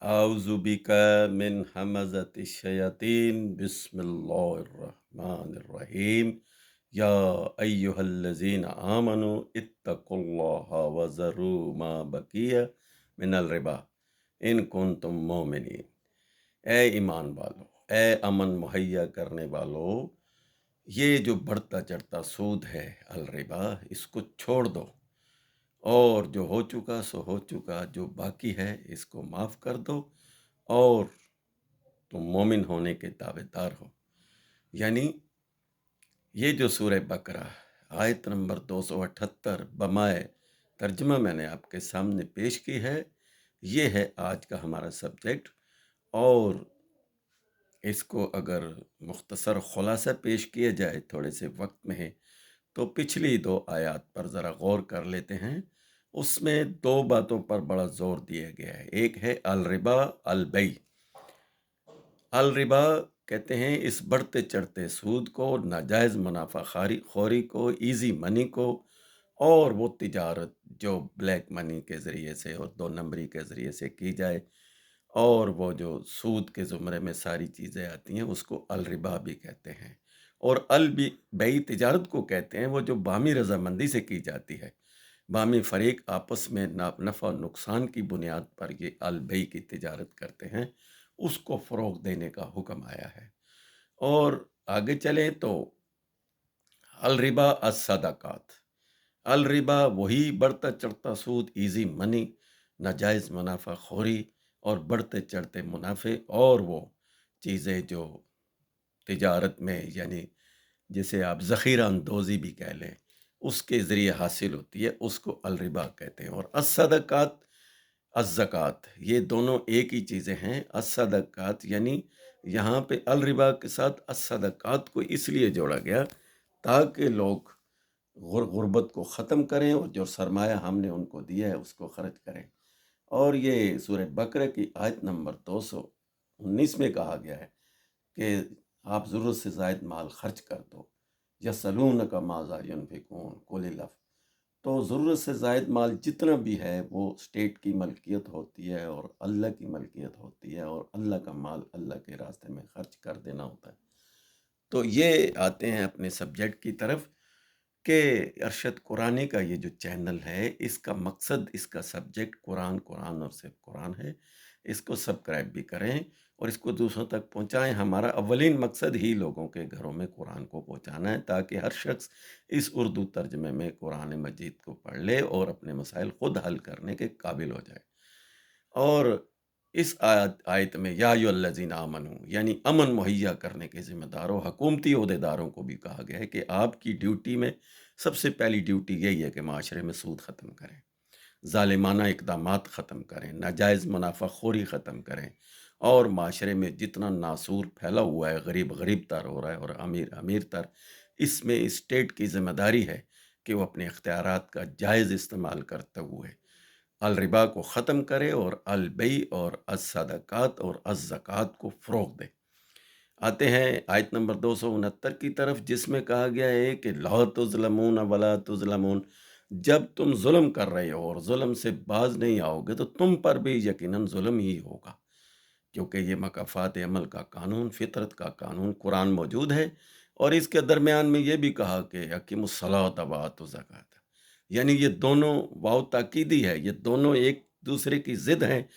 अऊज़ु बिका मिन हमज़ति शयातीन बिस्मिल्लाहिर्रहमानिर्रहीम या अय्युहल्लज़ीना आमनु इत्तक़ुल्लाहा व ज़रू मा बकिया मिनल रिबा इन कुंतुम मोमिनीन। ए ईमान वालो, ए अमन मुहैया करने वालों, ये जो बढ़ता चढ़ता सूद है अल रिबा, इसको छोड़ दो और जो हो चुका सो हो चुका, जो बाकी है इसको माफ़ कर दो और तुम मोमिन होने के दावेदार हो। यानी ये जो सूरह बकरा आयत नंबर 278 बमाए तर्जमा मैंने आपके सामने पेश की है, ये है आज का हमारा सब्जेक्ट। और इसको अगर मुख्तसर खुलासा पेश किया जाए थोड़े से वक्त में है, तो पिछली दो आयत पर ज़रा गौर कर लेते हैं। उसमें दो बातों पर बड़ा जोर दिया गया है। एक है अल रिबा अल बई। अल रिबा कहते हैं इस बढ़ते चढ़ते सूद को, नाजायज़ मुनाफा खोरी को, इजी मनी को, और वो तिजारत जो ब्लैक मनी के ज़रिए से और दो नंबरी के ज़रिए से की जाए, और वो जो सूद के ज़ुमरे में सारी चीज़ें आती हैं उसको अल रिबा भी कहते हैं। और अल भी बई तिजारत को कहते हैं, वो जो बामी रजामंदी से की जाती है। बामी फरीक आपस में नफ़ा नुकसान की बुनियाद पर ये अल बई की तिजारत करते हैं, उसको फ़रोग़ देने का हुक्म आया है। और आगे चलें तो अल रिबा अस-सदाक़ात। अल रिबा वही बढ़ता चढ़ता सूद, इजी मनी, नाजायज़ मुनाफा खोरी और बढ़ते चढ़ते मुनाफे, और वो चीज़ें जो तिजारत में, यानी जिसे आप ज़ख़ीरा अंदोज़ी भी कह लें, उसके ज़रिए हासिल होती है, उसको अल रिबा कहते हैं। और अस-सदाक़ात, अज़-ज़कात, ये दोनों एक ही चीज़ें हैं। अस-सदाक़ात यानी यहाँ पे अल रिबा के साथ अस-सदाक़ात को इसलिए जोड़ा गया ताकि लोग गुर्बत को ख़त्म करें और जो सरमाया हमने उनको दिया है उसको खर्च करें। और ये सूरह बकरा की आयत नंबर 219 में कहा गया है कि आप ज़रूरत से ज़ायद माल खर्च कर दो। यसअलूनका माज़ा युनफ़िकून कुलिल अफ़। तो ज़रूरत से ज़ायद माल जितना भी है वो स्टेट की मलकियत होती है और अल्लाह की मलकियत होती है, और अल्लाह का माल अल्लाह के रास्ते में खर्च कर देना होता है। तो ये आते हैं अपने सब्जेक्ट की तरफ कि अरशद कुरानी का ये जो चैनल है, इसका मकसद, इसका सब्जेक्ट कुरान, कुरान और सिर्फ कुरान है। इसको सब्सक्राइब भी करें और इसको दूसरों तक पहुंचाएं। हमारा अव्वलीन मकसद ही लोगों के घरों में कुरान को पहुंचाना है, ताकि हर शख्स इस उर्दू तर्जमे में कुरान मजीद को पढ़ ले और अपने मसाइल खुद हल करने के काबिल हो जाए। और इस आयत में या अय्युहल्लज़ीना आमनू यानी अमन मुहैया करने के ज़िम्मेदारों, हुकूमती ओहदेदारों को भी कहा गया है कि आपकी ड्यूटी में सबसे पहली ड्यूटी यही है कि माशरे में सूद ख़त्म करें, ज़ालिमाना इक़दामात ख़त्म करें, नाजायज़ मुनाफ़ाखोरी ख़त्म करें, और माशरे में जितना नासूर फैला हुआ है, गरीब गरीब तर हो रहा है और अमीर अमीर तर, इसमें स्टेट की ज़िम्मेदारी है कि वो अपने इख्तियारात का जायज़ इस्तेमाल करते हुए अल रिबा को ख़त्म करे और अल बई और अस-सदाक़ात और अज़-ज़कात को फ़रोग़ दे। आते हैं आयत नंबर 269 की तरफ, जिसमें कहा गया है कि ला तुज़लमून वला तुज़लमून। जब तुम जुल्म कर रहे हो और जुल्म से बाज नहीं आओगे तो तुम पर भी यकीनन जुल्म ही होगा, क्योंकि ये मकाफ़ात अमल का कानून, फितरत का कानून कुरान मौजूद है। और इसके दरमियान में ये भी कहा कि अकीमुस्सलात व आतु ज़कात, यानी ये दोनों वाव ताकीदी है, ये दोनों एक दूसरे की ज़िद हैं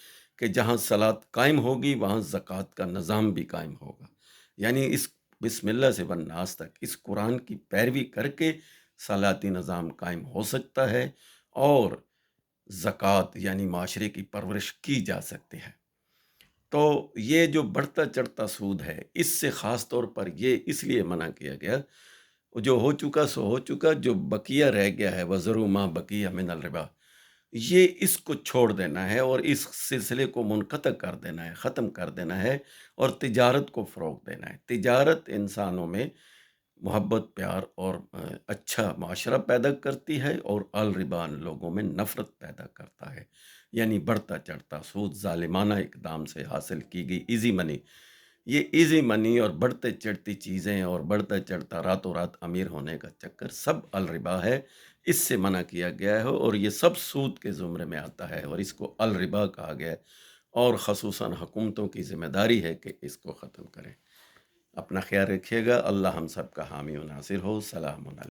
कि जहाँ सलात कायम होगी वहाँ ज़कात का निज़ाम भी कायम होगा। यानी इस बिस्मिल्लाह से वन्नास तक इस कुरान की पैरवी करके सलाती निज़ाम कायम हो सकता है और ज़कात यानी माशरे की परवरिश की जा सकती है। तो ये जो बढ़ता चढ़ता सूद है, इससे ख़ास तौर पर ये इसलिए मना किया गया, जो हो चुका सो हो चुका, जो बकिया रह गया है वज़रू मा बकिया मिनल रिबा, ये इसको छोड़ देना है और इस सिलसिले को मुनक़ता कर देना है, ख़त्म कर देना है और तिजारत को फ़रोग़ देना है। तिजारत इंसानों में मोहब्बत, प्यार और अच्छा माशरा पैदा करती है, और अल रिबा लोगों में नफ़रत पैदा करता है। यानी बढ़ता चढ़ता सूद, ज़ालिमाना इक़दाम से हासिल की गई ईज़ी मनी, ये ईज़ी मनी और बढ़ते चढ़ती चीज़ें और बढ़ता चढ़ता रातों रात अमीर होने का चक्कर सब अल रिबा है। इससे मना किया गया है और ये सब सूद के ज़ुमरे में आता है और इसको अल रिबा कहा गया है। اور خصوصاً حکومتوں کی ذمہ داری ہے کہ اس کو ختم کریں۔ اپنا خیال رکھیے گا، اللہ ہم سب کا حامی و ناصر ہو۔ سلام علیکم۔